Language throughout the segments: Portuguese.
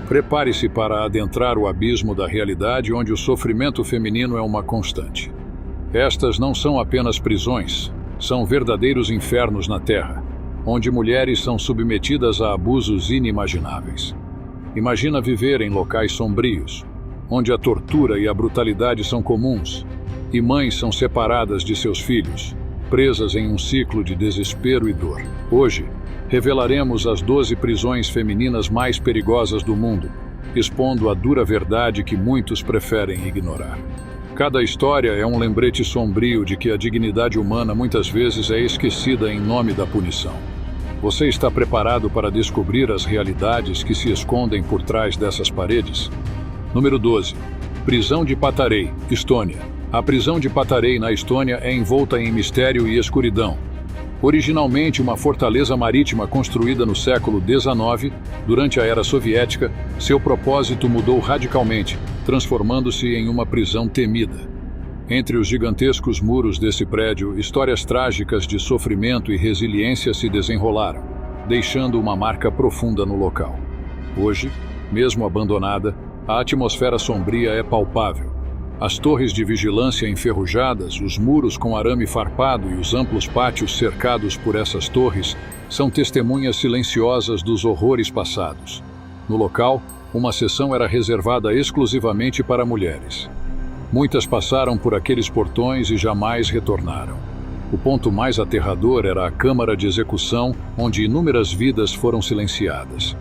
Prepare-se para adentrar o abismo da realidade onde o sofrimento feminino é uma constante. Estas não são apenas prisões, são verdadeiros infernos na Terra, onde mulheres são submetidas a abusos inimagináveis. Imagina viver em locais sombrios, onde a tortura e a brutalidade são comuns, e mães são separadas de seus filhos, presas em um ciclo de desespero e dor. Hoje, revelaremos as 12 prisões femininas mais perigosas do mundo, expondo a dura verdade que muitos preferem ignorar. Cada história é um lembrete sombrio de que a dignidade humana muitas vezes é esquecida em nome da punição. Você está preparado para descobrir as realidades que se escondem por trás dessas paredes? Número 12. Prisão de Patarei, Estônia. A prisão de Patarei, na Estônia, é envolta em mistério e escuridão. Originalmente uma fortaleza marítima construída no século XIX, durante a era soviética, seu propósito mudou radicalmente, transformando-se em uma prisão temida. Entre os gigantescos muros desse prédio, histórias trágicas de sofrimento e resiliência se desenrolaram, deixando uma marca profunda no local. Hoje, mesmo abandonada, a atmosfera sombria é palpável. As torres de vigilância enferrujadas, os muros com arame farpado e os amplos pátios cercados por essas torres são testemunhas silenciosas dos horrores passados. No local, uma seção era reservada exclusivamente para mulheres. Muitas passaram por aqueles portões e jamais retornaram. O ponto mais aterrador era a câmara de execução, onde inúmeras vidas foram silenciadas.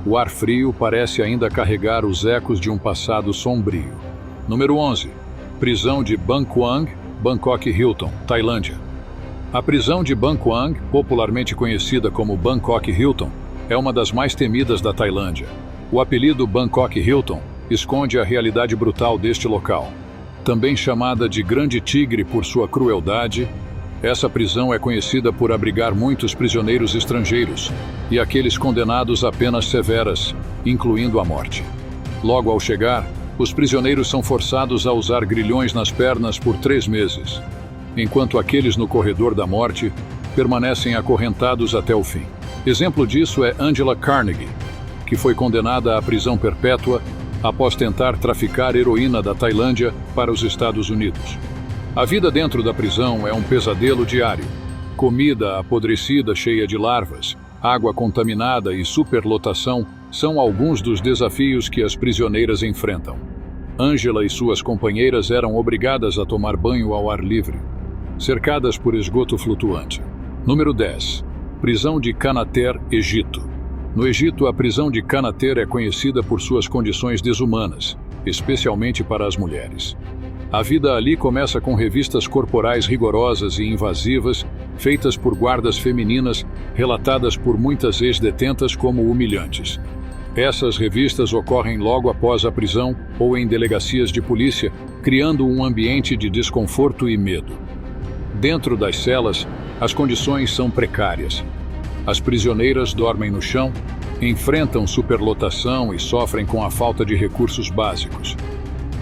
O ar frio parece ainda carregar os ecos de um passado sombrio. Número 11. Prisão de Bangkwang, Bangkok Hilton, Tailândia. A prisão de Bangkwang, popularmente conhecida como Bangkok Hilton, é uma das mais temidas da Tailândia. O apelido Bangkok Hilton esconde a realidade brutal deste local. Também chamada de Grande Tigre por sua crueldade, essa prisão é conhecida por abrigar muitos prisioneiros estrangeiros e aqueles condenados a penas severas, incluindo a morte. Logo ao chegar, os prisioneiros são forçados a usar grilhões nas pernas por 3 meses, enquanto aqueles no corredor da morte permanecem acorrentados até o fim. Exemplo disso é Angela Carnegie, que foi condenada à prisão perpétua após tentar traficar heroína da Tailândia para os Estados Unidos. A vida dentro da prisão é um pesadelo diário. Comida apodrecida cheia de larvas, água contaminada e superlotação são alguns dos desafios que as prisioneiras enfrentam. Angela e suas companheiras eram obrigadas a tomar banho ao ar livre, cercadas por esgoto flutuante. Número 10. Prisão de Kanater, Egito. No Egito, a prisão de Kanater é conhecida por suas condições desumanas, especialmente para as mulheres. A vida ali começa com revistas corporais rigorosas e invasivas, feitas por guardas femininas, relatadas por muitas ex-detentas como humilhantes. Essas revistas ocorrem logo após a prisão ou em delegacias de polícia, criando um ambiente de desconforto e medo. Dentro das celas, as condições são precárias. As prisioneiras dormem no chão, enfrentam superlotação e sofrem com a falta de recursos básicos.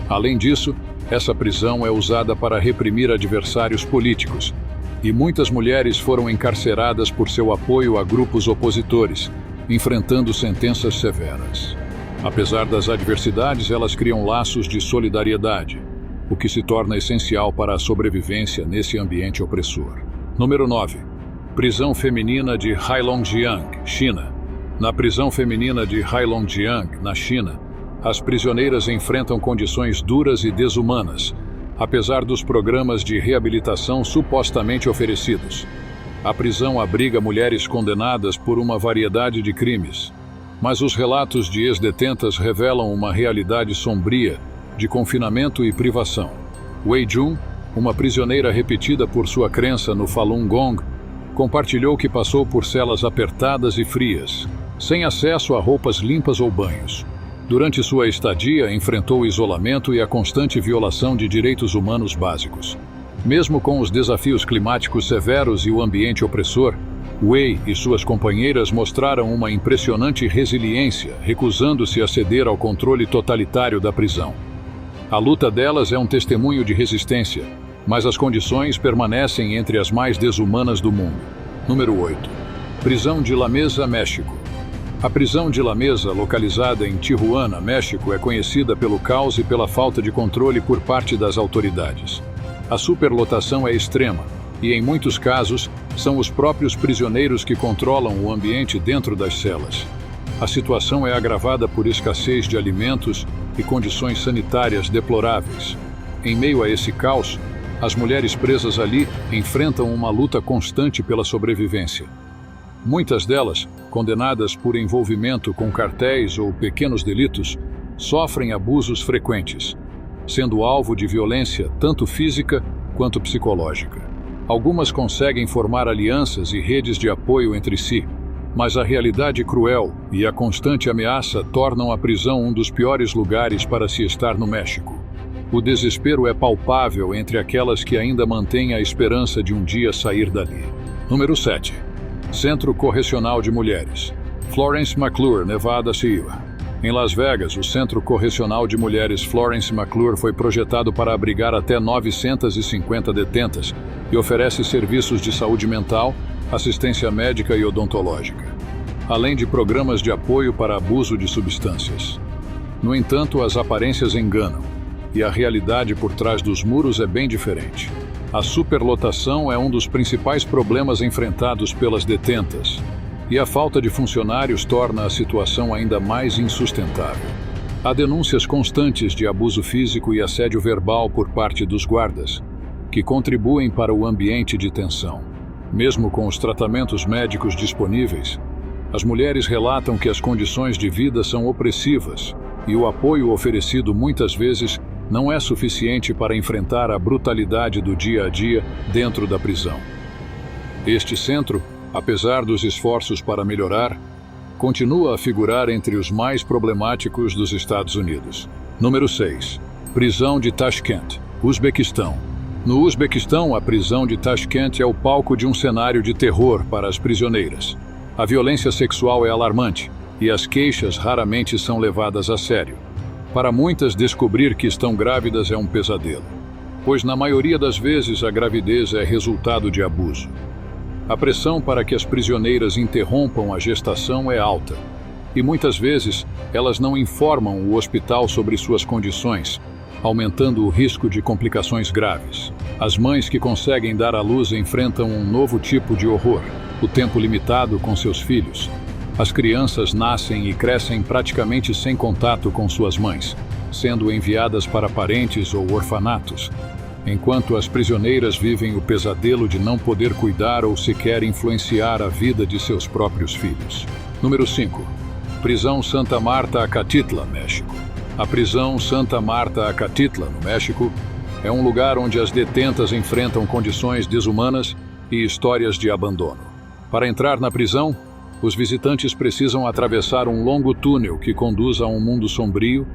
Além disso, essa prisão é usada para reprimir adversários políticos, e muitas mulheres foram encarceradas por seu apoio a grupos opositores, enfrentando sentenças severas. Apesar das adversidades, elas criam laços de solidariedade, o que se torna essencial para a sobrevivência nesse ambiente opressor. Número 9. Prisão feminina de Heilongjiang, China. Na prisão feminina de Heilongjiang, na China, as prisioneiras enfrentam condições duras e desumanas, apesar dos programas de reabilitação supostamente oferecidos. A prisão abriga mulheres condenadas por uma variedade de crimes, mas os relatos de ex-detentas revelam uma realidade sombria de confinamento e privação. Wei Jun, uma prisioneira repetida por sua crença no Falun Gong, compartilhou que passou por celas apertadas e frias, sem acesso a roupas limpas ou banhos. Durante sua estadia, enfrentou o isolamento e a constante violação de direitos humanos básicos. Mesmo com os desafios climáticos severos e o ambiente opressor, Wei e suas companheiras mostraram uma impressionante resiliência, recusando-se a ceder ao controle totalitário da prisão. A luta delas é um testemunho de resistência, mas as condições permanecem entre as mais desumanas do mundo. Número 8. Prisão de La Mesa, México. A prisão de La Mesa, localizada em Tijuana, México, é conhecida pelo caos e pela falta de controle por parte das autoridades. A superlotação é extrema e, em muitos casos, são os próprios prisioneiros que controlam o ambiente dentro das celas. A situação é agravada por escassez de alimentos e condições sanitárias deploráveis. Em meio a esse caos, as mulheres presas ali enfrentam uma luta constante pela sobrevivência. Muitas delas, condenadas por envolvimento com cartéis ou pequenos delitos, sofrem abusos frequentes, sendo alvo de violência tanto física quanto psicológica. Algumas conseguem formar alianças e redes de apoio entre si, mas a realidade cruel e a constante ameaça tornam a prisão um dos piores lugares para se estar no México. O desespero é palpável entre aquelas que ainda mantêm a esperança de um dia sair dali. Número 7. Centro Correcional de Mulheres. Florence McClure, Nevada City. Em Las Vegas, o Centro Correcional de Mulheres Florence McClure foi projetado para abrigar até 950 detentas e oferece serviços de saúde mental, assistência médica e odontológica, além de programas de apoio para abuso de substâncias. No entanto, as aparências enganam, e a realidade por trás dos muros é bem diferente. A superlotação é um dos principais problemas enfrentados pelas detentas, e a falta de funcionários torna a situação ainda mais insustentável. Há denúncias constantes de abuso físico e assédio verbal por parte dos guardas, que contribuem para o ambiente de tensão. Mesmo com os tratamentos médicos disponíveis, as mulheres relatam que as condições de vida são opressivas e o apoio oferecido muitas vezes não é suficiente para enfrentar a brutalidade do dia a dia dentro da prisão. Este centro, apesar dos esforços para melhorar, continua a figurar entre os mais problemáticos dos Estados Unidos. Número 6. Prisão de Tashkent, Uzbequistão. No Uzbequistão, a prisão de Tashkent é o palco de um cenário de terror para as prisioneiras. A violência sexual é alarmante e as queixas raramente são levadas a sério. Para muitas, descobrir que estão grávidas é um pesadelo, pois na maioria das vezes a gravidez é resultado de abuso. A pressão para que as prisioneiras interrompam a gestação é alta, e muitas vezes elas não informam o hospital sobre suas condições, aumentando o risco de complicações graves. As mães que conseguem dar à luz enfrentam um novo tipo de horror, o tempo limitado com seus filhos. As crianças nascem e crescem praticamente sem contato com suas mães, sendo enviadas para parentes ou orfanatos, enquanto as prisioneiras vivem o pesadelo de não poder cuidar ou sequer influenciar a vida de seus próprios filhos. Número 5. Prisão Santa Marta Acatitla, México. A prisão Santa Marta Acatitla, no México, é um lugar onde as detentas enfrentam condições desumanas e histórias de abandono. Para entrar na prisão, os visitantes precisam atravessar um longo túnel que conduz a um mundo sombrio,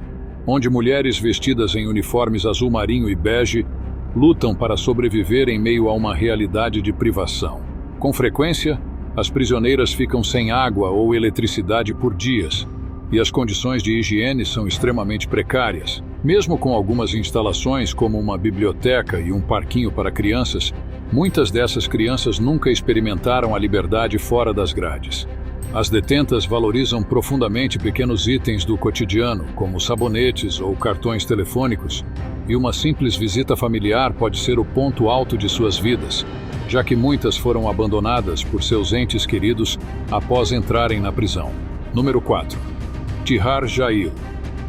onde mulheres vestidas em uniformes azul marinho e bege lutam para sobreviver em meio a uma realidade de privação. Com frequência, as prisioneiras ficam sem água ou eletricidade por dias, e as condições de higiene são extremamente precárias. Mesmo com algumas instalações, como uma biblioteca e um parquinho para crianças, muitas dessas crianças nunca experimentaram a liberdade fora das grades. As detentas valorizam profundamente pequenos itens do cotidiano, como sabonetes ou cartões telefônicos, e uma simples visita familiar pode ser o ponto alto de suas vidas, já que muitas foram abandonadas por seus entes queridos após entrarem na prisão. Número 4. Tihar Jail,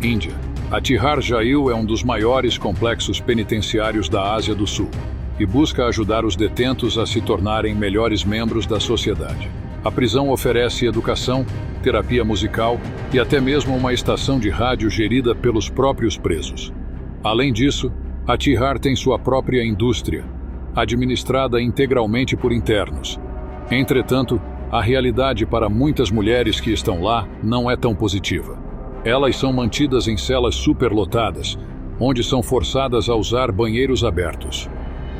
Índia. A Tihar Jail é um dos maiores complexos penitenciários da Ásia do Sul e busca ajudar os detentos a se tornarem melhores membros da sociedade. A prisão oferece educação, terapia musical e até mesmo uma estação de rádio gerida pelos próprios presos. Além disso, a Tihar tem sua própria indústria, administrada integralmente por internos. Entretanto, a realidade para muitas mulheres que estão lá não é tão positiva. Elas são mantidas em celas superlotadas, onde são forçadas a usar banheiros abertos.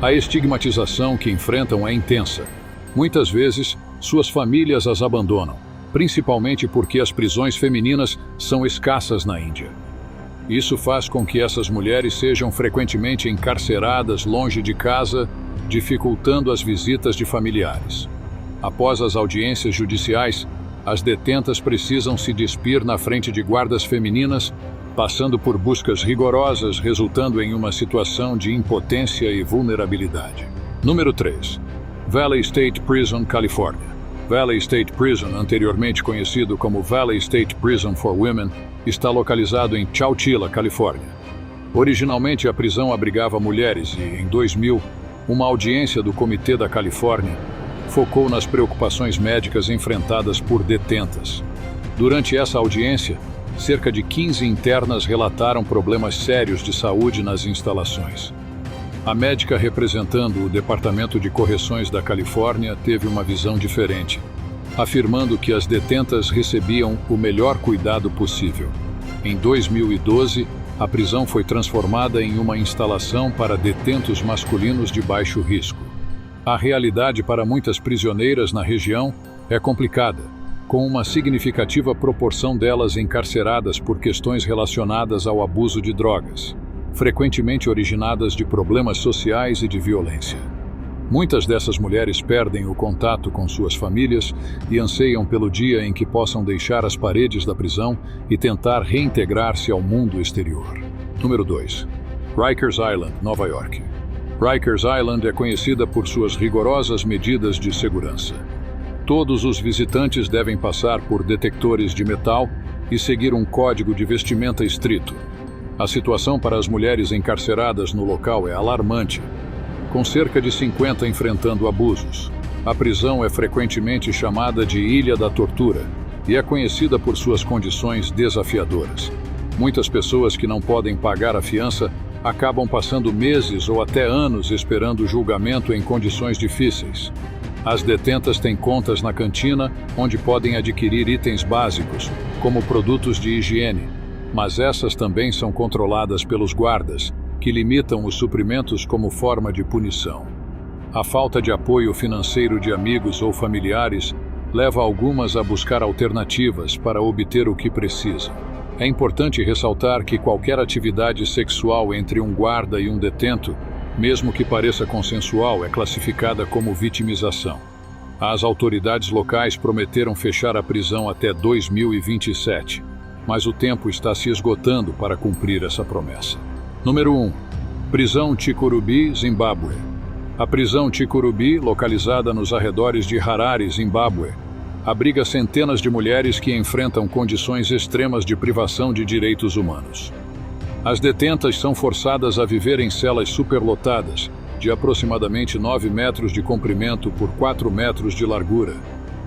A estigmatização que enfrentam é intensa. Muitas vezes, suas famílias as abandonam, principalmente porque as prisões femininas são escassas na Índia. Isso faz com que essas mulheres sejam frequentemente encarceradas longe de casa, dificultando as visitas de familiares. Após as audiências judiciais, as detentas precisam se despir na frente de guardas femininas, passando por buscas rigorosas, resultando em uma situação de impotência e vulnerabilidade. Número 3. Valley State Prison, Califórnia. Valley State Prison, anteriormente conhecido como Valley State Prison for Women, está localizado em Chowchilla, Califórnia. Originalmente, a prisão abrigava mulheres e, em 2000, uma audiência do Comitê da Califórnia focou nas preocupações médicas enfrentadas por detentas. Durante essa audiência, cerca de 15 internas relataram problemas sérios de saúde nas instalações. A médica representando o Departamento de Correções da Califórnia teve uma visão diferente, afirmando que as detentas recebiam o melhor cuidado possível. Em 2012, a prisão foi transformada em uma instalação para detentos masculinos de baixo risco. A realidade para muitas prisioneiras na região é complicada, com uma significativa proporção delas encarceradas por questões relacionadas ao abuso de drogas, frequentemente originadas de problemas sociais e de violência. Muitas dessas mulheres perdem o contato com suas famílias e anseiam pelo dia em que possam deixar as paredes da prisão e tentar reintegrar-se ao mundo exterior. Número 2. Rikers Island, Nova York. Rikers Island é conhecida por suas rigorosas medidas de segurança. Todos os visitantes devem passar por detectores de metal e seguir um código de vestimenta estrito. A situação para as mulheres encarceradas no local é alarmante, com cerca de 50 enfrentando abusos. A prisão é frequentemente chamada de Ilha da Tortura e é conhecida por suas condições desafiadoras. Muitas pessoas que não podem pagar a fiança acabam passando meses ou até anos esperando julgamento em condições difíceis. As detentas têm contas na cantina, onde podem adquirir itens básicos, como produtos de higiene, mas essas também são controladas pelos guardas, que limitam os suprimentos como forma de punição. A falta de apoio financeiro de amigos ou familiares leva algumas a buscar alternativas para obter o que precisam. É importante ressaltar que qualquer atividade sexual entre um guarda e um detento, mesmo que pareça consensual, é classificada como vitimização. As autoridades locais prometeram fechar a prisão até 2027, mas o tempo está se esgotando para cumprir essa promessa. Número 1. Prisão Chikurubi, Zimbábue. A prisão Chikurubi, localizada nos arredores de Harare, Zimbábue, abriga centenas de mulheres que enfrentam condições extremas de privação de direitos humanos. As detentas são forçadas a viver em celas superlotadas, de aproximadamente 9 metros de comprimento por 4 metros de largura,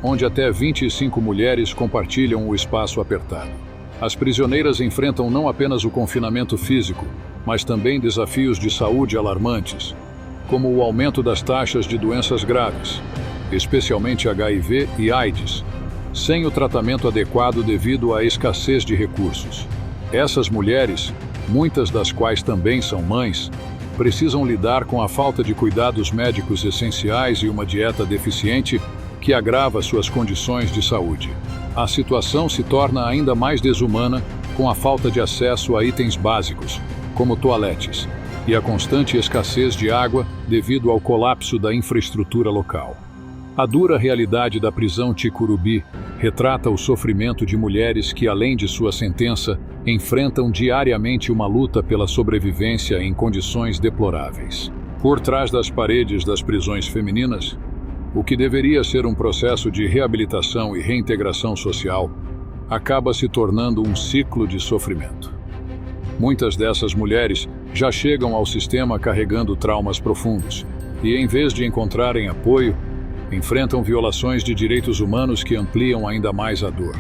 onde até 25 mulheres compartilham o espaço apertado. As prisioneiras enfrentam não apenas o confinamento físico, mas também desafios de saúde alarmantes, como o aumento das taxas de doenças graves, especialmente HIV e AIDS, sem o tratamento adequado devido à escassez de recursos. Essas mulheres, muitas das quais também são mães, precisam lidar com a falta de cuidados médicos essenciais e uma dieta deficiente que agrava suas condições de saúde. A situação se torna ainda mais desumana com a falta de acesso a itens básicos, como toaletes, e a constante escassez de água devido ao colapso da infraestrutura local. A dura realidade da prisão Chikurubi retrata o sofrimento de mulheres que, além de sua sentença, enfrentam diariamente uma luta pela sobrevivência em condições deploráveis. Por trás das paredes das prisões femininas, o que deveria ser um processo de reabilitação e reintegração social, acaba se tornando um ciclo de sofrimento. Muitas dessas mulheres já chegam ao sistema carregando traumas profundos e, em vez de encontrarem apoio, enfrentam violações de direitos humanos que ampliam ainda mais a dor.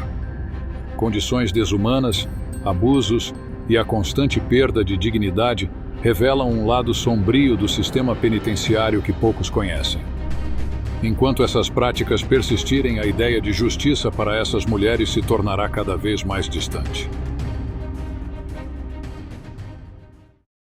Condições desumanas, abusos e a constante perda de dignidade revelam um lado sombrio do sistema penitenciário que poucos conhecem. Enquanto essas práticas persistirem, a ideia de justiça para essas mulheres se tornará cada vez mais distante.